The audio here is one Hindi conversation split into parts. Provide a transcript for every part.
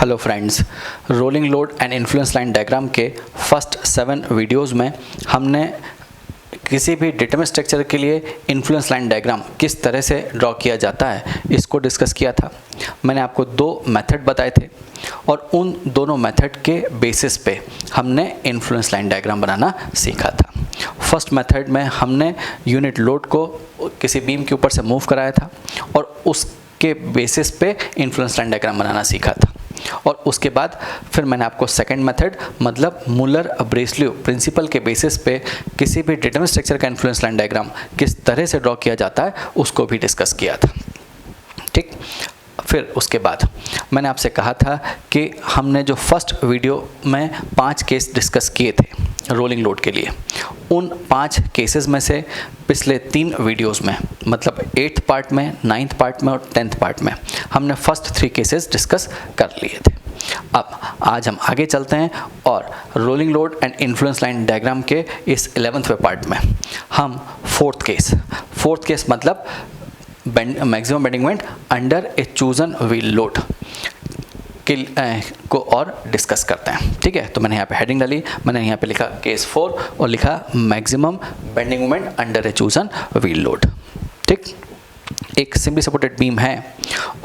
Hello friends, rolling load and influence line diagram के फर्स्ट 7 वीडियोस में हमने किसी भी डेटाबेस स्ट्रक्चर के लिए इन्फ्लुएंस लाइन डायग्राम किस तरह से ड्रॉ किया जाता है इसको डिस्कस किया था। मैंने आपको 2 मेथड बताए थे और उन दोनों मेथड के बेसिस पे हमने इन्फ्लुएंस लाइन डायग्राम बनाना सीखा था। फर्स्ट मेथड में हमने यूनिट लोड को किसी बीम के ऊपर से मूव कराया था और उसके बेसिस पे इन्फ्लुएंस लाइन डायग्राम बनाना सीखा था। और उसके बाद फिर मैंने आपको सेकंड मेथड मतलब मुलर ब्रेसलियो प्रिंसिपल के बेसिस पे किसी भी डेटाबेस स्ट्रक्चर का इन्फ्लुएंस लाइन डायग्राम किस तरह से ड्रॉ किया जाता है उसको भी डिस्कस किया था। ठीक, फिर उसके बाद मैंने आपसे कहा था कि हमने जो फर्स्ट वीडियो में 5 केस डिस्कस किए थे रोलिंग लोड के लिए, उन 5 केसेस में से पिछले 3 वीडियोस में मतलब 8th पार्ट में, 9th पार्ट में और 10th पार्ट में हमने फर्स्ट 3 केसेस डिस्कस कर लिए थे। अब आज हम आगे चलते हैं और rolling load and influence line diagram के इस 11वें पार्ट में हम फोर्थ केस मतलब maximum bending moment under a chosen wheel load को और डिस्कस करते हैं। ठीक है, तो मैंने यहाँ पे हेडिंग डाली, मैंने यहाँ पे लिखा केस 4 और लिखा maximum bending moment under a chosen wheel load. ठीक, एक सिंपली सपोर्टेड बीम है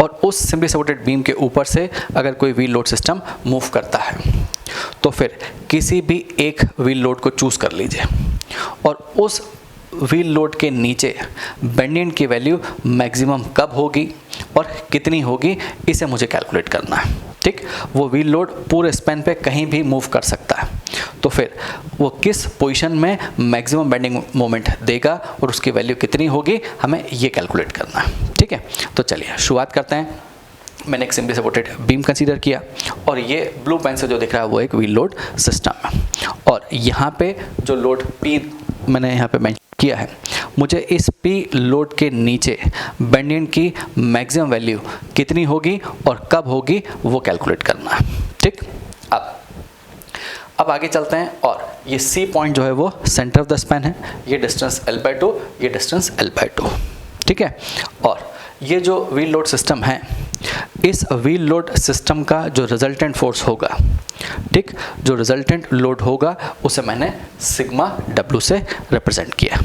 और उस सिंपली सपोर्टेड बीम के ऊपर से अगर कोई व्हील लोड सिस्टम मूव करता है तो फिर किसी भी एक व्हील लोड को चूज़ कर लीजिए और उस व्हील लोड के नीचे बेंडिंग की वैल्यू मैक्सिमम कब होगी और कितनी होगी इसे मुझे कैलकुलेट करना है। ठीक, वो व्हील लोड पूरे स्पैन पे कहीं भी मूव कर सकता है, तो फिर वो किस पोजीशन में मैक्सिमम बेंडिंग मोमेंट देगा और उसकी वैल्यू कितनी होगी हमें ये कैलकुलेट करना है। ठीक है, तो चलिए शुरुआत करते हैं। मैंने एक सिंपली सपोर्टेड बीम कंसीडर किया और ये ब्लू पेन से जो दिख रहा है वो एक व्हील लोड सिस्टम है और यहाँ पे जो लोड P मैंने यहाँ पे मेंशन किया है, मुझे इस P लोड के नीचे बेंडिंग की मैक्सिमम वैल्यू कितनी होगी और कब होगी वो कैलकुलेट करना है। ठीक, अब आगे चलते हैं और ये C पॉइंट जो है वो सेंटर ऑफ द स्पैन है, ये डिस्टेंस L/2, ये डिस्टेंस L/2। ठीक है, और ये जो व्हील लोड सिस्टम है, इस व्हील लोड सिस्टम का जो रिजल्टेंट फोर्स होगा, ठीक, जो रिजल्टेंट लोड होगा उसे मैंने सिग्मा W से रिप्रेजेंट किया।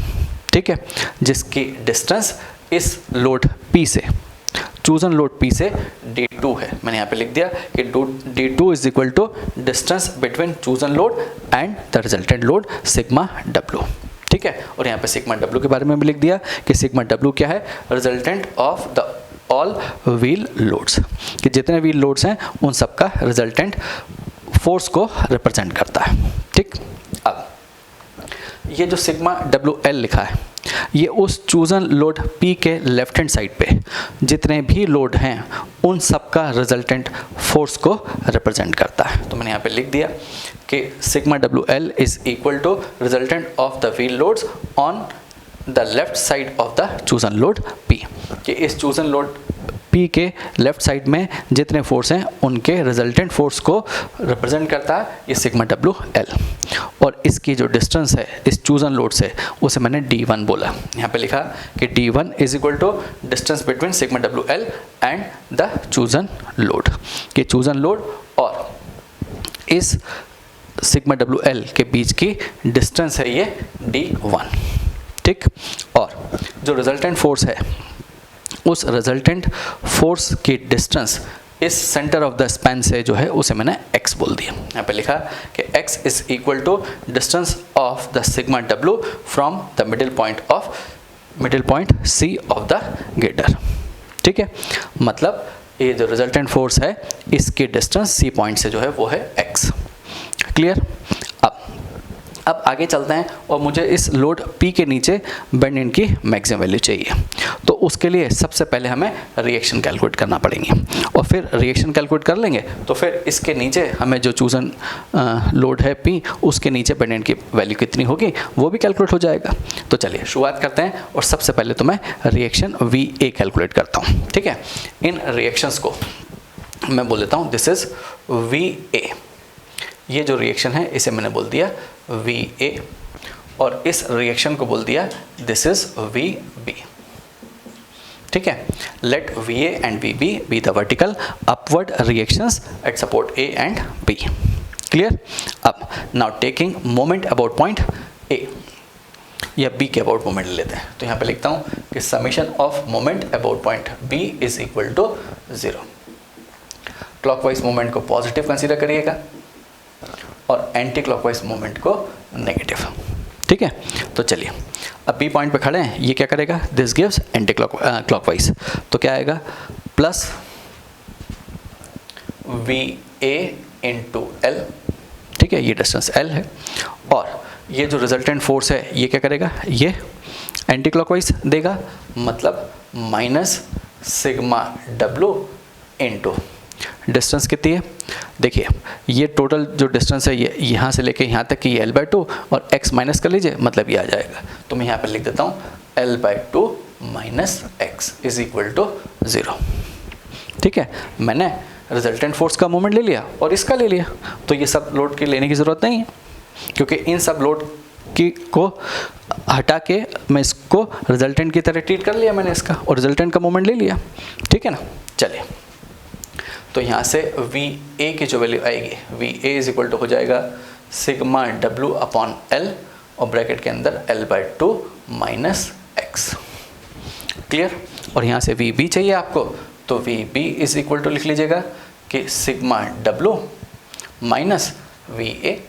ठीक है, जिसकी डिस्टेंस इस लोड P से, चूजन लोड P से D2 है। मैंने यहाँ पे लिख दिया कि D2 is equal to distance between chosen load and the resultant load sigma W। ठीक है, और यहाँ पे सिग्मा W के बारे में भी लिख दिया कि सिग्मा W क्या है, resultant of the all wheel loads, कि जितने व्हील लोड्स हैं उन सब का रिजल्टेंट फोर्स को रिप्रेजेंट करता है। ठीक, अब ये जो सिग्मा WL लिखा है ये उस चूजन लोड P के लेफ्ट हैंड साइड पे जितने भी लोड हैं उन सब का रिजल्टेंट फोर्स को रिप्रेजेंट करता है। तो मैंने यहाँ पे लिख दिया कि sigma WL is equal to resultant of the wheel loads on the left side of the chosen load P, कि इस चूजन लोड P के लेफ्ट साइड में जितने फोर्स हैं उनके रिजल्टेंट फोर्स को रिप्रेजेंट करता है ये सिग्मा WL। और इसकी जो डिस्टेंस है इस चूजन लोड से उसे मैंने D1 बोला। यहाँ पे लिखा कि D1 is equal to distance between sigma WL and the chosen load, कि चूजन लोड और इस सिग्मा WL के बीच की डिस्टेंस है ये D1। ठीक, और जो रिजल्टेंट फोर्स है उस रिजल्टेंट फोर्स की डिस्टेंस इस सेंटर ऑफ द स्पैन से जो है उसे मैंने x बोल दिया। यहाँ पे लिखा कि x is equal to distance of the sigma W from the middle point C of the girder. ठीक है, मतलब ये जो रिजल्टेंट फोर्स है इसकी डिस्टेंस C पॉइंट से जो है वो है x। क्लियर, अब आगे चलते हैं और मुझे इस लोड P के नीचे बेंडिंग की मैक्सिमम वैल्यू चाहिए, तो उसके लिए सबसे पहले हमें रिएक्शन कैलकुलेट करना पड़ेंगे और फिर रिएक्शन कैलकुलेट कर लेंगे तो फिर इसके नीचे हमें जो चूजन लोड है P उसके नीचे बेंडिंग की वैल्यू कितनी होगी वो भी कैलकुलेट हो जाएगा। तो चलिए शुरुआत करते हैं और सबसे पहले तो मैं रिएक्शन VA कैलकुलेट करता हूँ। ठीक है, इन रिएक्शंस को मैं बोल देता हूँ दिस इज VA। ये जो रिएक्शन है इसे मैंने बोल दिया VA और इस रिएक्शन को बोल दिया दिस इज VB। ठीक है। Let V A and V B be the vertical upward reactions at support A and B. Clear. अब now taking moment about point A या बी के अबाउट मोमेंट ले लेते हैं। तो यहाँ पे लिखता हूँ कि summation of moment about point B is equal to 0। Clockwise moment को पॉजिटिव कंसीडर करिएगा और एंटी क्लॉकवाइज मोमेंट को नेगेटिव। ठीक है। तो चलिए अब बी पॉइंट पे खड़े हैं, ये क्या करेगा, दिस गिव्स एंटी क्लॉकवाइज, तो क्या आएगा प्लस वी ए इंटू एल। ठीक है, ये डिस्टेंस एल है और ये जो रिजल्टेंट फोर्स है ये क्या करेगा, ये एंटी क्लॉकवाइज देगा, मतलब minus sigma W into distance कितनी है, देखिए ये टोटल जो डिस्टेंस है ये यहाँ से लेके यहाँ तक की ये L/2 और x माइनस कर लीजिए, मतलब ये आ जाएगा। तो मैं यहाँ पर लिख देता हूँ L/2 minus X is equal to 0। ठीक है, मैंने रिजल्टेंट फोर्स का मोमेंट ले लिया और इसका ले लिया, तो ये सब लोड की लेने की ज़रूरत नहीं है क्योंकि इन सब लोड की को हटा के मैं इसको रिजल्टेंट की तरह ट्रीट कर लिया मैंने इसका, और रिजल्टेंट का मोमेंट ले लिया। ठीक है ना। चलिए तो यहाँ से वी ए की जो वैल्यू आएगी, V A is equal to हो जाएगा सिग्मा डब्लू अपॉन एल और ब्रैकेट के अंदर L/2 माइनस एक्स। क्लियर। और यहाँ से वी बी चाहिए आपको, तो V B is equal to लिख लीजिएगा कि sigma W minus V A,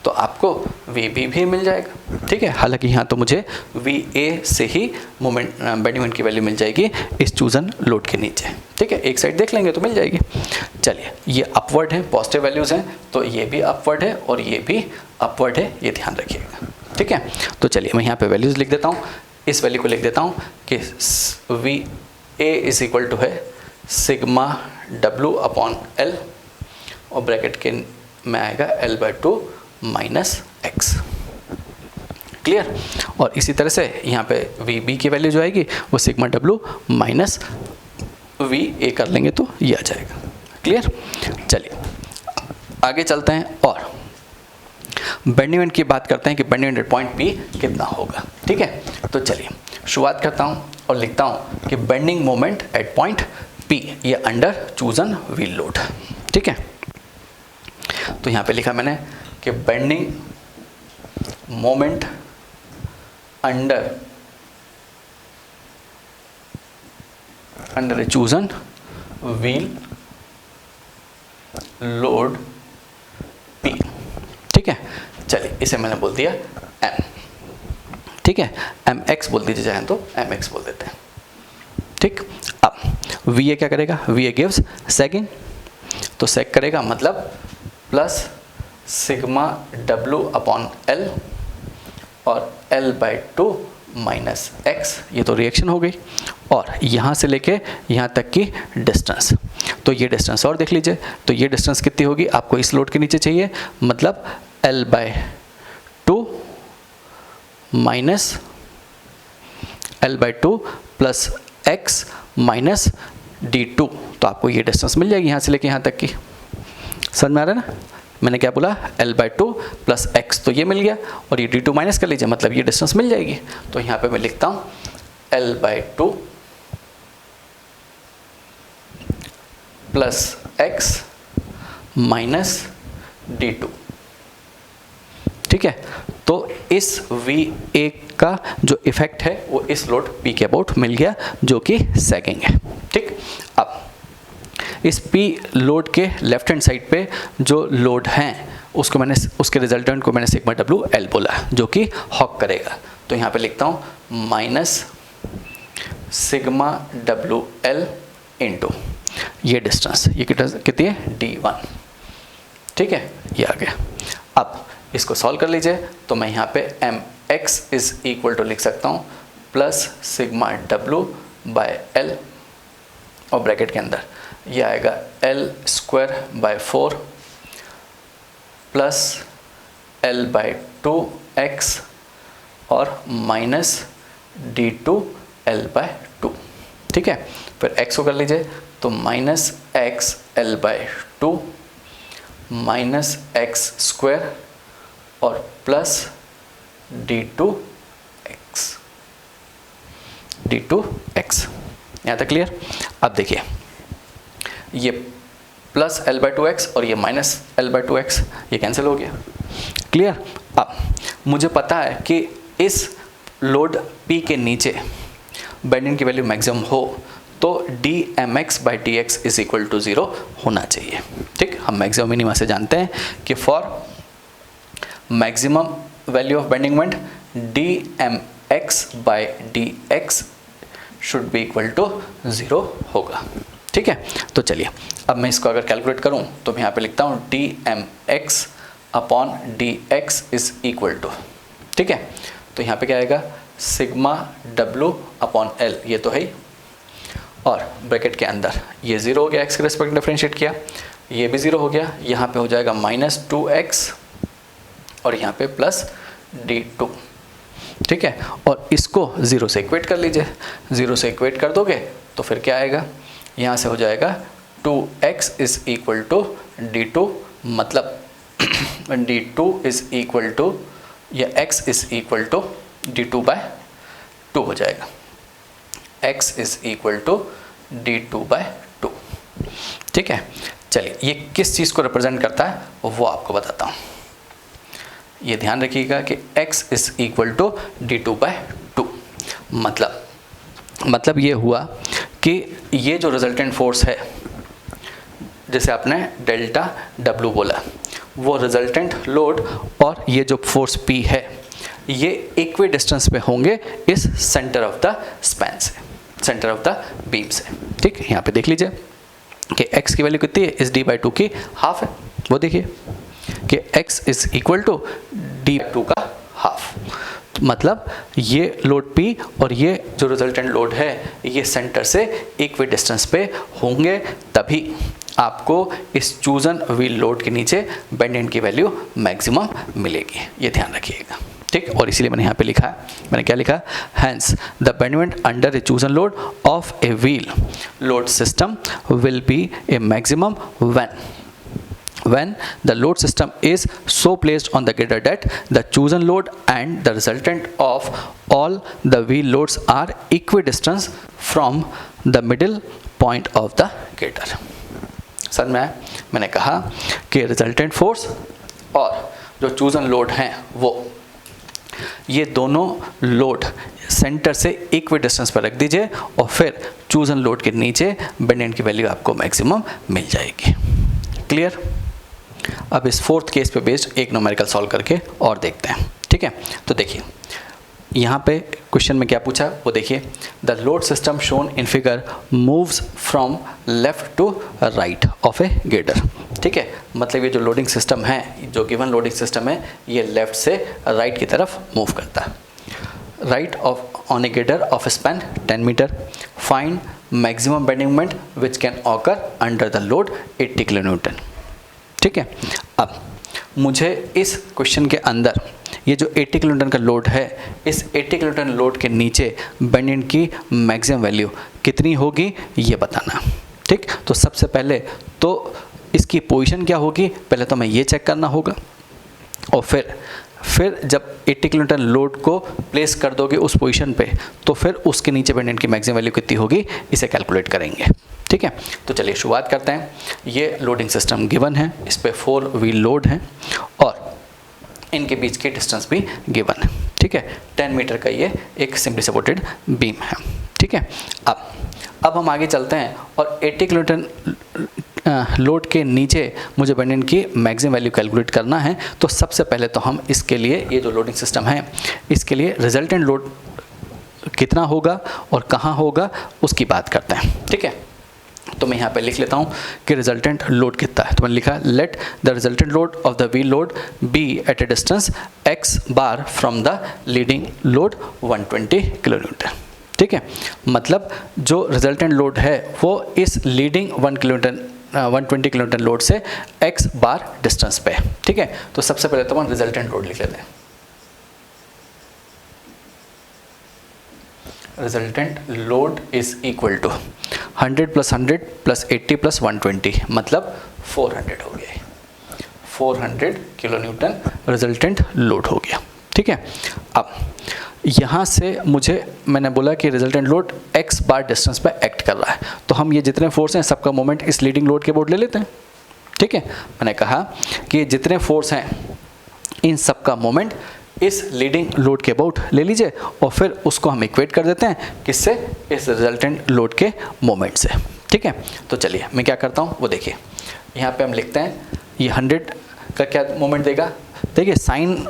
तो आपको वी बी भी मिल जाएगा। ठीक है, हालांकि यहाँ तो मुझे वी ए से ही मोमेंट बेंडिंग मोमेंट की वैल्यू मिल जाएगी इस चूजन लोड के नीचे। ठीक है, एक साइड देख लेंगे तो मिल जाएगी। चलिए ये अपवर्ड है, पॉजिटिव वैल्यूज़ हैं, तो ये भी अपवर्ड है और ये भी अपवर्ड है, ये ध्यान रखिएगा। ठीक है, तो चलिए मैं यहाँ पे वैल्यूज़ लिख देता हूँ। इस वैल्यू को लिख देता हूँ कि V A is equal to है सिग्मा डब्लू अपॉन एल और ब्रैकेट के में आएगा L/2 माइनस एक्स। क्लियर। और इसी तरह से यहाँ पे वी बी की वैल्यू जो आएगी वो सिग्मा डब्लू माइनस वी ए कर लेंगे तो ये आ जाएगा। क्लियर। चलिए आगे चलते हैं और बेंडिंग मोमेंट की बात करते हैं कि बेंडिंग मोमेंट पॉइंट पी कितना होगा। ठीक है, तो चलिए शुरुआत करता हूँ और लिखता हूँ कि bending moment at point P ये अंडर चूजन व्हील लोड। ठीक है, तो यहाँ पे लिखा मैंने कि bending moment under a chosen wheel load P। ठीक है, चलिए इसे मैंने बोल दिया M। ठीक है, mx बोल दीजिए चाहे तो mx बोल देते हैं। ठीक, अब VA क्या करेगा, VA गिव्स सेगिंग, तो सेक करेगा मतलब plus sigma W upon L और L/2 माइनस एक्स, ये तो रिएक्शन हो गई, और यहाँ से लेके यहाँ तक की डिस्टेंस, तो ये डिस्टेंस और देख लीजिए, तो ये डिस्टेंस कितनी होगी, आपको इस लोड के नीचे चाहिए, मतलब L/2 minus L/2 plus x minus D2, तो आपको ये डिस्टेंस मिल जाएगी यहाँ से लेके यहाँ तक की। समझ में आ रहा है ना, मैंने क्या बोला, L/2 प्लस एक्स, तो ये मिल गया, और ये D2 माइनस कर लीजिए, मतलब ये डिस्टेंस मिल जाएगी। तो यहाँ पे मैं लिखता हूँ L/2 plus x minus D2। ठीक है, तो इस VA का जो इफेक्ट है वो इस लोड P के अबाउट मिल गया, जो कि सैगिंग है। ठीक, अब इस P लोड के लेफ्ट हैंड साइड पे जो लोड हैं उसको मैंने, उसके रिजल्टेंट को मैंने सिग्मा डब्लू एल बोला, जो कि हॉक करेगा। तो यहाँ पे लिखता हूँ minus sigma W L into ये डिस्टेंस, ये कितनी है, D1। ठीक है, ये आ गया। अब इसको सॉल्व कर लीजिए, तो मैं यहाँ पे mx इज इक्वल टू लिख सकता हूँ plus sigma W by L और ब्रैकेट के अंदर ये आएगा L²/4 प्लस L/2x और माइनस D2 L/2। ठीक है, फिर x को कर लीजिए, तो minus x L/2 minus x² और प्लस D2x। d2x। यहाँ तक क्लियर? अब देखिए ये प्लस L/2x और ये माइनस L/2x, ये कैंसिल हो गया। क्लियर? अब मुझे पता है कि इस लोड P के नीचे बेंडिंग की वैल्यू मैक्सिमम हो तो dmx/dx इज इक्वल टू 0 होना चाहिए। ठीक, हम मैक्सिमम मिनिमा से जानते हैं कि for maximum value of bending moment dmx/dx should be equal to 0 होगा। ठीक है, तो चलिए अब मैं इसको अगर कैलकुलेट करूं तो मैं यहाँ पे लिखता हूँ dmx/dx इज इक्वल टू, ठीक है, तो यहाँ पे क्या आएगा सिग्मा w/L, ये तो है ही, और ब्रैकेट के अंदर ये 0 हो गया, x के रेस्पेक्ट डिफरेंशिएट किया, ये भी 0 हो गया, यहाँ पे हो जाएगा -2x और यहाँ पे प्लस d2। ठीक है, और इसको 0 से इक्वेट कर लीजिए, 0 से इक्वेट कर दोगे तो फिर क्या आएगा, यहाँ से हो जाएगा 2x is equal to d2, मतलब d2 इज इक्वल टू, या x is equal to d2/2 हो जाएगा, x is equal to d2/2। ठीक है, चलिए ये किस चीज़ को रिप्रेजेंट करता है वो आपको बताता हूँ। ये ध्यान रखिएगा कि x is equal to d2/2, मतलब ये हुआ कि ये जो रिजल्टेंट फोर्स है, जैसे आपने डेल्टा W बोला, वो रिजल्टेंट लोड और ये जो फोर्स P है ये इक्वी डिस्टेंस पे होंगे इस सेंटर ऑफ द स्पैन से, सेंटर ऑफ द बीम से। ठीक, यहाँ पे देख लीजिए कि x की वैल्यू कितनी है, इस d/2 की हाफ है, वो देखिए कि x is equal to d/2 का हाफ, मतलब ये लोड P और ये जो रिजल्टेंट लोड है ये सेंटर से इक्वी डिस्टेंस पे होंगे, तभी आपको इस चूजन व्हील लोड के नीचे बेंडिंग की वैल्यू मैक्सिमम मिलेगी, ये ध्यान रखिएगा। ठीक, और इसीलिए मैंने यहाँ पे लिखा है, मैंने क्या लिखा, hence the bending under a chosen load of a wheel load system will be a maximum when the load system is so placed on the girder that the chosen load and the resultant of all the wheel loads are equidistant from the middle point of the girder। Sir मैंने कहा कि रिजल्टेंट फोर्स और जो चूजन लोड हैं वो ये दोनों लोड सेंटर से इक्वी डिस्टेंस पर रख दीजिए और फिर चूजन लोड के नीचे बेंडिंग की वैल्यू आपको मैक्सिमम मिल जाएगी। क्लियर? अब इस फोर्थ केस पे बेस्ड एक न्यूमेरिकल सॉल्व करके और देखते हैं। ठीक है, तो देखिए यहाँ पे क्वेश्चन में क्या पूछा वो देखिए, the load system shown in figure moves from left to right of a girder. ठीक है, मतलब ये जो लोडिंग सिस्टम है, जो गिवन लोडिंग सिस्टम है, ये लेफ्ट से राइट की तरफ मूव करता है। Right of on a girder of span 10 metre, find maximum bending moment which can occur under the load 80 kilonewton. ठीक है, अब मुझे इस क्वेश्चन के अंदर ये जो 80 किलोन्यूटन का लोड है, इस 80 किलोन्यूटन लोड के नीचे बेंडिंग की मैक्सिमम वैल्यू कितनी होगी ये बताना। ठीक, तो सबसे पहले तो इसकी पोजीशन क्या होगी, पहले तो मैं ये चेक करना होगा, और फिर जब 80 किलोन्यूटन लोड को प्लेस कर दोगे उस पोजीशन पे, तो फिर उसके नीचे बेंडिंग की मैक्सिमम वैल्यू कितनी होगी इसे कैलकुलेट करेंगे। ठीक है, तो चलिए शुरुआत करते हैं। ये लोडिंग सिस्टम गिवन है, इस पे 4 व्हील लोड हैं और इनके बीच की डिस्टेंस भी गिवन है। ठीक है, 10 मीटर का ये एक सिंपली सपोर्टेड बीम है। ठीक है, अब हम आगे चलते हैं और 80 किलोन्यूटन लोड के नीचे मुझे बेंडिंग की मैक्सिमम वैल्यू कैलकुलेट करना है। तो सबसे पहले तो हम इसके लिए, ये जो लोडिंग सिस्टम है, इसके लिए रिजल्टेंट लोड कितना होगा और कहाँ होगा उसकी बात करते हैं। ठीक है, तो मैं यहाँ पे लिख लेता हूँ कि रिजल्टेंट लोड कितना है। तो मैंने लिखा let the resultant load of the wheel load be at a distance x bar from the leading load 120 kilonewton. ठीक है, मतलब जो रिजल्टेंट लोड है वो इस लीडिंग 120 किलोन्यूटन लोड से x बार डिस्टेंस पे। ठीक है, तो सबसे पहले तो हम रिजल्टेंट लोड लिख लेते हैं। Resultant load is equal to 100 + 100 + 80 + 120, मतलब 400 हो गया, 400 किलोन्यूटन रिजल्टेंट लोड हो गया। ठीक है, अब यहाँ से मुझे मैंने बोला कि resultant load x bar distance पे एक्ट कर रहा है, तो हम ये जितने फोर्स हैं सबका मोमेंट इस लीडिंग लोड के अबाउट ले लेते हैं। ठीक है, मैंने कहा कि जितने फोर्स हैं इन सबका मोमेंट इस लीडिंग लोड के अबाउट ले लीजिए और फिर उसको हम इक्वेट कर देते हैं किससे, इस रिजल्टेंट लोड के मोमेंट से। ठीक है, तो चलिए मैं क्या करता हूँ वो देखिए, यहाँ पे हम लिखते हैं ये 100 का क्या मोमेंट देगा। देखिए साइन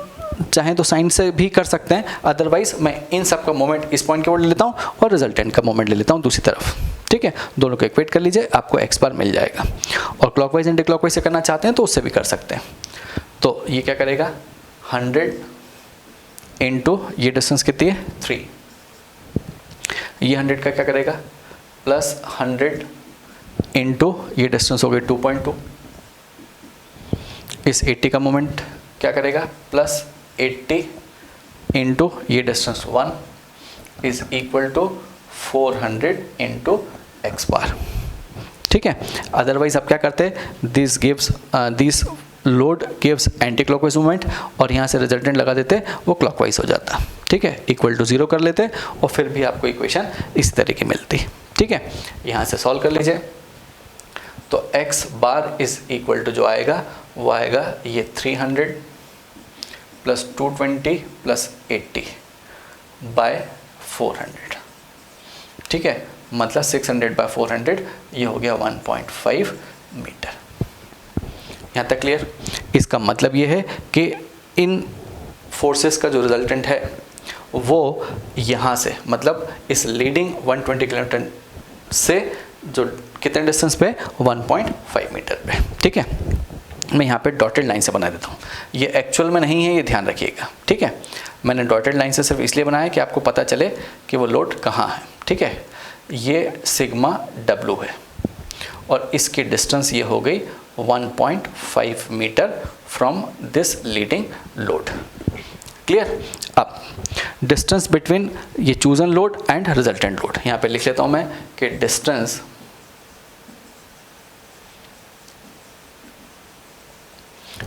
चाहें तो साइन से भी कर सकते हैं, अदरवाइज मैं इन सब का मोमेंट इस पॉइंट के ऊपर ले लेता हूँ और रिजल्टेंट का मोमेंट ले लेता हूँ दूसरी तरफ। ठीक है, दोनों को इक्वेट कर लीजिए, आपको एक्स बार मिल जाएगा। और क्लॉकवाइज एंटी क्लॉकवाइज से करना चाहते हैं तो उससे भी कर सकते हैं। तो ये क्या करेगा 100 इंटू ये डिस्टेंस कितनी है 3, ये 100 का क्या करेगा प्लस 100 इंटू ये डिस्टेंस हो गई 2.2, इस 80 का मोमेंट क्या करेगा प्लस 80 इंटू ये distance 1 is equal to 400 into x bar. ठीक है, अदरवाइज आप क्या करते this load gives anticlockwise movement और यहाँ से रिजल्टेंट लगा देते, वो क्लॉकवाइज हो जाता। ठीक है, इक्वल टू 0 कर लेते और फिर भी आपको इक्वेशन इस तरह की मिलती। ठीक है, यहाँ से सॉल्व कर लीजिए तो x bar is equal to जो आएगा वो आएगा ये 300 प्लस 220 प्लस 80 बाय 400। ठीक है, मतलब 600 बाय 400 ये हो गया 1.5 मीटर। यहाँ तक क्लियर। इसका मतलब ये है कि इन फोर्सेस का जो रिजल्टेंट है वो यहाँ से मतलब इस लीडिंग 120 किलोमीटर से जो कितने डिस्टेंस पे 1.5 मीटर पे। ठीक है, मैं यहाँ पे डॉटेड लाइन से बना देता हूँ, ये एक्चुअल में नहीं है, ये ध्यान रखिएगा। ठीक है, मैंने डॉटेड लाइन से सिर्फ इसलिए बनाया कि आपको पता चले कि वो लोड कहाँ है। ठीक है, ये सिग्मा W है और इसकी डिस्टेंस ये हो गई 1.5 metre from this leading load. Clear. अब डिस्टेंस बिटवीन ये chosen load and resultant load, यहाँ पे लिख लेता हूँ मैं कि distance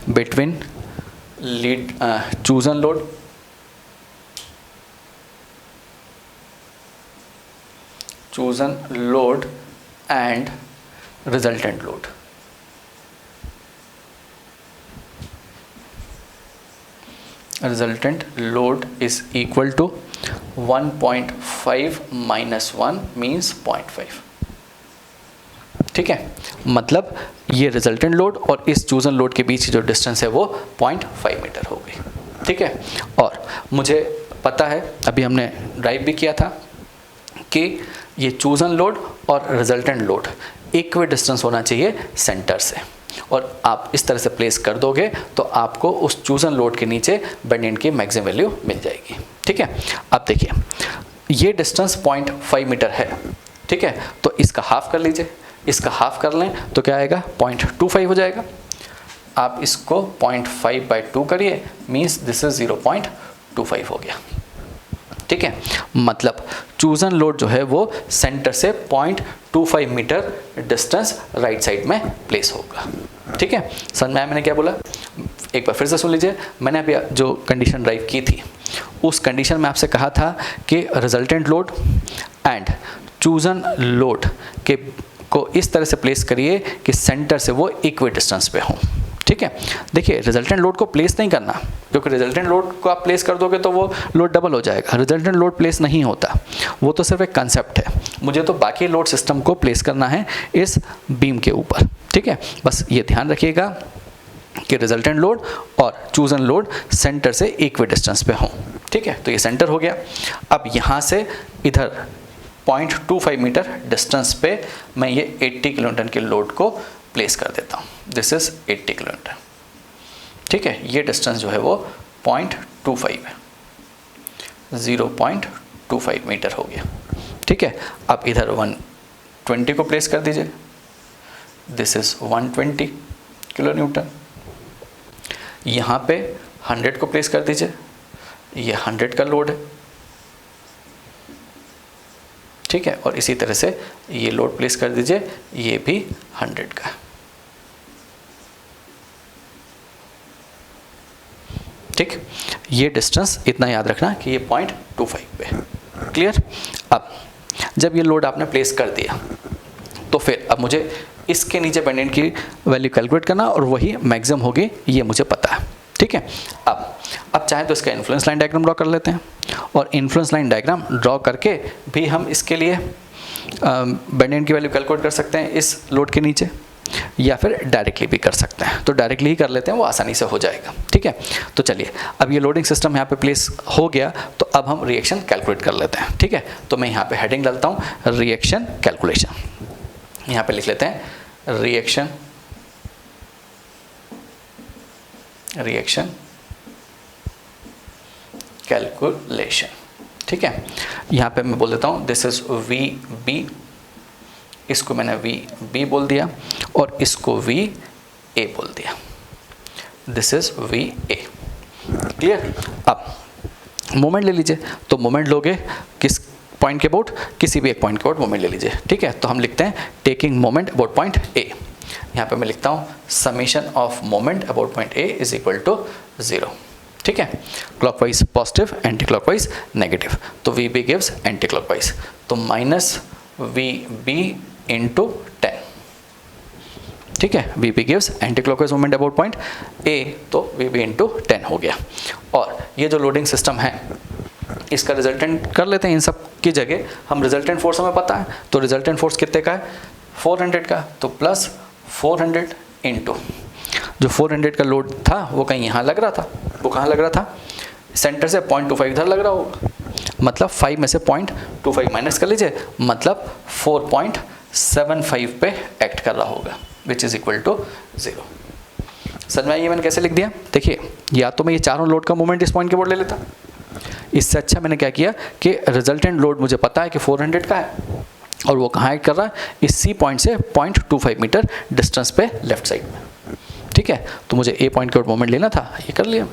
between chosen load and resultant load. Resultant load is equal to 1.5 minus 1 means 0.5। ठीक है, मतलब ये रिजल्टेंट लोड और इस चूजन लोड के बीच की जो डिस्टेंस है वो 0.5 मीटर हो गई। ठीक है, और मुझे पता है अभी हमने ड्राइव भी किया था कि ये चूजन लोड और रिजल्टेंट लोड इक्वी डिस्टेंस होना चाहिए सेंटर से, और आप इस तरह से प्लेस कर दोगे तो आपको उस चूजन लोड के नीचे बेंड की मैक्सिमम वैल्यू मिल जाएगी। ठीक है, अब देखिए ये डिस्टेंस 0.5 मीटर है। ठीक है, तो इसका हाफ कर लीजिए, इसका हाफ कर लें तो क्या आएगा 0.25 हो जाएगा। आप इसको 0.5/2 करिए, मीन्स दिस इज 0.25 हो गया। ठीक है, मतलब चूजन लोड जो है वो सेंटर से 0.25 मीटर डिस्टेंस राइट साइड में प्लेस होगा। ठीक है, समझ में आया मैंने क्या बोला? एक बार फिर से सुन लीजिए। मैंने अभी जो कंडीशन ड्राइव की थी उस कंडीशन में आपसे कहा था कि resultant load and chosen load के को इस तरह से प्लेस करिए कि सेंटर से वो इक्वी डिस्टेंस पे हों। ठीक है, देखिए रिजल्टेंट लोड को प्लेस नहीं करना, क्योंकि रिजल्टेंट लोड को आप प्लेस कर दोगे तो वो लोड डबल हो जाएगा। रिजल्टेंट लोड प्लेस नहीं होता, वो तो सिर्फ एक कंसेप्ट है। मुझे तो बाकी लोड सिस्टम को प्लेस करना है इस बीम के ऊपर। ठीक है, बस ये ध्यान रखिएगा कि रिजल्टेंट लोड और चूजन लोड सेंटर से इक्वी डिस्टेंस पे हों। ठीक है, तो ये सेंटर हो गया। अब यहाँ से इधर 0.25 मीटर डिस्टेंस पे मैं ये 80 किलोन्यूटन के लोड को प्लेस कर देता हूँ। This is 80 kilometre. ठीक है, ये डिस्टेंस जो है वो 0.25 है, 0.25 मीटर हो गया। ठीक है, अब इधर 120 को प्लेस कर दीजिए, दिस इज 120 किलो न्यूटन। यहाँ पे 100 को प्लेस कर दीजिए, ये 100 का लोड है। ठीक है, और इसी तरह से ये लोड प्लेस कर दीजिए, ये भी 100 का है। ठीक, ये डिस्टेंस इतना याद रखना कि ये 0.25 पे। क्लियर? अब जब ये लोड आपने प्लेस कर दिया तो फिर अब मुझे इसके नीचे बेंडिंग की वैल्यू कैलकुलेट करना और वही मैक्सिमम होगी, ये मुझे पता है। ठीक है, अब चाहे तो इसका इन्फ्लुएंस लाइन डायग्राम ड्रॉ कर लेते हैं, और इन्फ्लुएंस लाइन डायग्राम ड्रॉ करके भी हम इसके लिए बेंडिंग की वैल्यू कैलकुलेट कर सकते हैं इस लोड के नीचे, या फिर डायरेक्टली भी कर सकते हैं। तो डायरेक्टली ही कर लेते हैं, वो आसानी से हो जाएगा। ठीक है, तो चलिए अब ये लोडिंग सिस्टम यहाँ पे प्लेस हो गया, तो अब हम रिएक्शन कैलकुलेट कर लेते हैं। ठीक है, तो मैं यहाँ पे हेडिंग डालता हूँ रिएक्शन कैलकुलेशन। यहाँ पे लिख लेते हैं रिएक्शन कैलकुलेशन। ठीक है, यहाँ पे मैं बोल देता हूँ दिस इज वी बी, इसको मैंने वी बी बोल दिया और इसको वी ए बोल दिया। This is V A. Clear? अब मोमेंट ले लीजिए, तो मोमेंट लोगे किस पॉइंट के अबाउट, किसी भी एक पॉइंट के अबाउट मोमेंट ले लीजिए। ठीक है, तो हम लिखते हैं taking moment about point A. यहाँ पे मैं लिखता हूँ summation of moment about point A is equal to 0। ठीक है, clockwise positive, anticlockwise negative, तो V B gives anticlockwise, तो माइनस वी बी इंटू 10। ठीक है, V B gives anti clockwise moment about point A, तो वी बी इंटू 10 हो गया। और ये जो लोडिंग सिस्टम है इसका रिजल्टेंट कर लेते हैं, इन सब की जगह हम रिजल्टेंट फोर्स हमें पता है, तो रिजल्टेंट फोर्स कितने का है 400 का, तो प्लस 400 इंटू जो 400 का लोड था वो कहीं यहाँ लग रहा था, वो कहाँ लग रहा था, सेंटर से 0.25 इधर लग रहा होगा, मतलब 5 में से 0.25 माइनस कर लीजिए, मतलब 4.75 पे एक्ट कर रहा होगा, which is equal to 0। Sir मैं ये मैंने कैसे लिख दिया, देखिए या तो मैं ये चारों लोड का मोमेंट इस पॉइंट के बोर्ड ले लेता, इससे अच्छा मैंने क्या किया कि रिजल्टेंट लोड मुझे पता है कि 400 का है और वो कहाँ एक्ट कर रहा है, इस सी पॉइंट से 0.25 मीटर डिस्टेंस पे लेफ्ट साइड में। ठीक है, तो मुझे ए पॉइंट के ऊपर मोमेंट लेना था, ये कर लिया।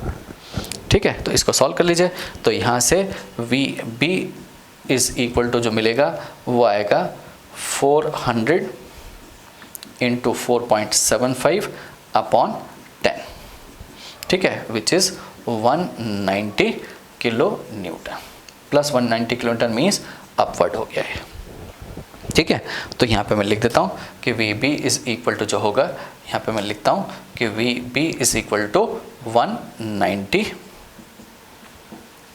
ठीक है, तो इसको सॉल्व कर लीजिए, तो यहाँ से V B is equal to जो मिलेगा वो आएगा 400 इंटू 4.75 अपॉन 10। ठीक है, which is 190 kilo Newton, plus 190 kilo Newton means upward हो गया है। ठीक है, तो यहाँ पे मैं लिख देता हूँ कि V B is equal to जो होगा, यहाँ पे मैं लिखता हूँ कि V B is equal to 190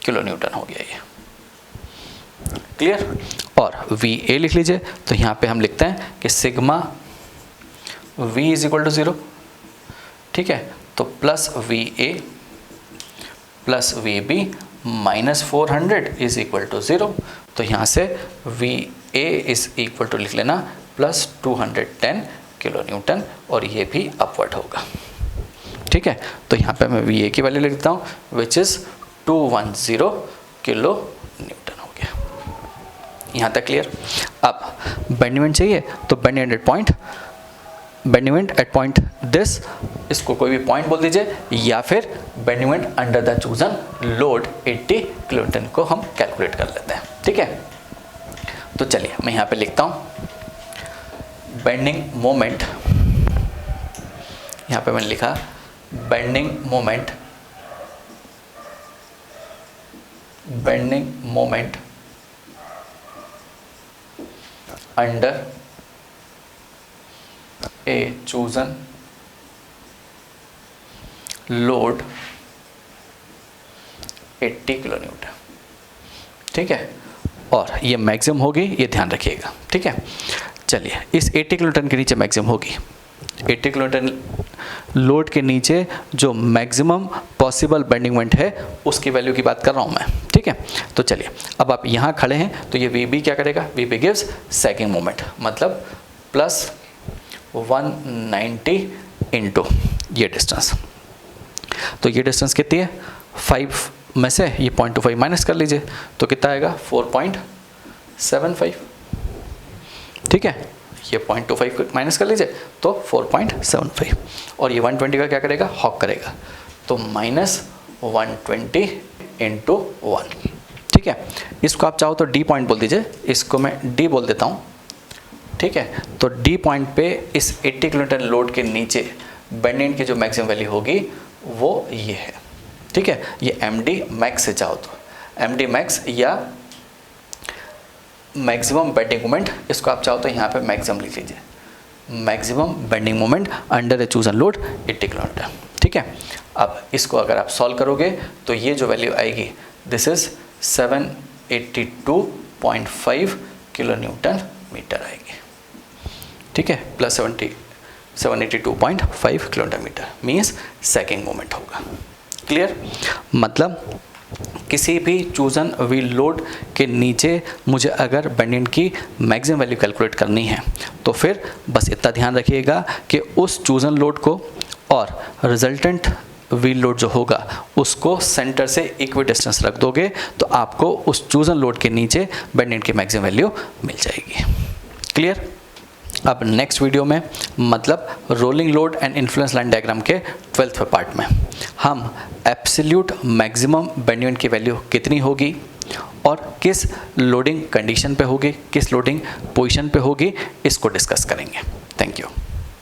kilonewton हो गया ये। क्लियर? और वी ए लिख लीजिए, तो यहाँ पे हम लिखते हैं कि sigma V is equal to 0। ठीक है, तो plus V A plus V B minus 400 is equal to 0, तो यहाँ से V A is equal to लिख लेना प्लस 210 किलो न्यूटन, और ये भी अपवर्ड होगा। ठीक है, तो यहाँ पे मैं वी ए की वैल्यू लिखता हूँ विच इज़ 210 किलो न्यूटन हो गया। यहाँ तक क्लियर? अब बेंडिंग चाहिए तो बेंडिंग एट पॉइंट दिस, इसको कोई भी पॉइंट बोल दीजिए, या फिर bending under the chosen load 80 kilo Newton को हम कैलकुलेट कर लेते हैं। ठीक है, तो चलिए मैं यहाँ पे लिखता हूँ बेंडिंग मोमेंट, यहाँ पे मैंने लिखा bending moment under a chosen load 80 kilo Newton. ठीक है, और ये मैक्सिमम होगी, ये ध्यान रखिएगा। ठीक है, चलिए इस 80 किलो न्यूटन के नीचे मैक्सिमम होगी, 80 किलो न्यूटन लोड के नीचे जो मैक्सिमम पॉसिबल बेंडिंग मोमेंट है उसकी वैल्यू की बात कर रहा हूँ मैं। ठीक है, तो चलिए अब आप यहाँ खड़े हैं तो ये वी बी क्या करेगा, V B gives second moment, मतलब प्लस 190 इंटू ये डिस्टेंस, तो ये डिस्टेंस कितनी है 5 में से ये 0.25 माइनस कर लीजिए, तो कितना आएगा 4.75। ठीक है, ये 0.25 माइनस कर लीजिए तो 4.75, और ये 120 का क्या करेगा, हॉक करेगा, तो माइनस 120 इंटू 1। ठीक है, इसको आप चाहो तो डी पॉइंट बोल दीजिए, इसको मैं डी बोल देता हूँ। ठीक है, तो डी पॉइंट पे इस 80 किलो न्यूटन लोड के नीचे बेंडिंग की जो मैक्सिमम वैल्यू होगी वो ये है। ठीक है, ये MD मैक्स से चाहो तो MD मैक्स या मैक्सिमम बेंडिंग मोमेंट, इसको आप चाहो तो यहाँ पे मैक्सिमम लिख लीजिए, maximum bending moment under a chosen load 80 kilometre. ठीक है, अब इसको अगर आप सॉल्व करोगे तो ये जो वैल्यू आएगी this is 782.5 kilonewton metre आएगी। ठीक है, plus 782.5 kilometre metre means sagging moment होगा। क्लियर, मतलब किसी भी चूजन व्हील लोड के नीचे मुझे अगर बेंडिंग की मैक्सिमम वैल्यू कैलकुलेट करनी है तो फिर बस इतना ध्यान रखिएगा कि उस चूजन लोड को और रिजल्टेंट व्हील लोड जो होगा उसको सेंटर से इक्वी डिस्टेंस रख दोगे तो आपको उस चूजन लोड के नीचे बेंडिंग की मैक्सिमम वैल्यू मिल जाएगी। क्लियर, अब नेक्स्ट वीडियो में मतलब rolling load and influence line diagram के 12th पार्ट में हम एब्सोल्यूट मैक्सिमम बेंडिंग की वैल्यू कितनी होगी और किस लोडिंग कंडीशन पे होगी, किस लोडिंग पोजीशन पे होगी, इसको डिस्कस करेंगे। Thank you.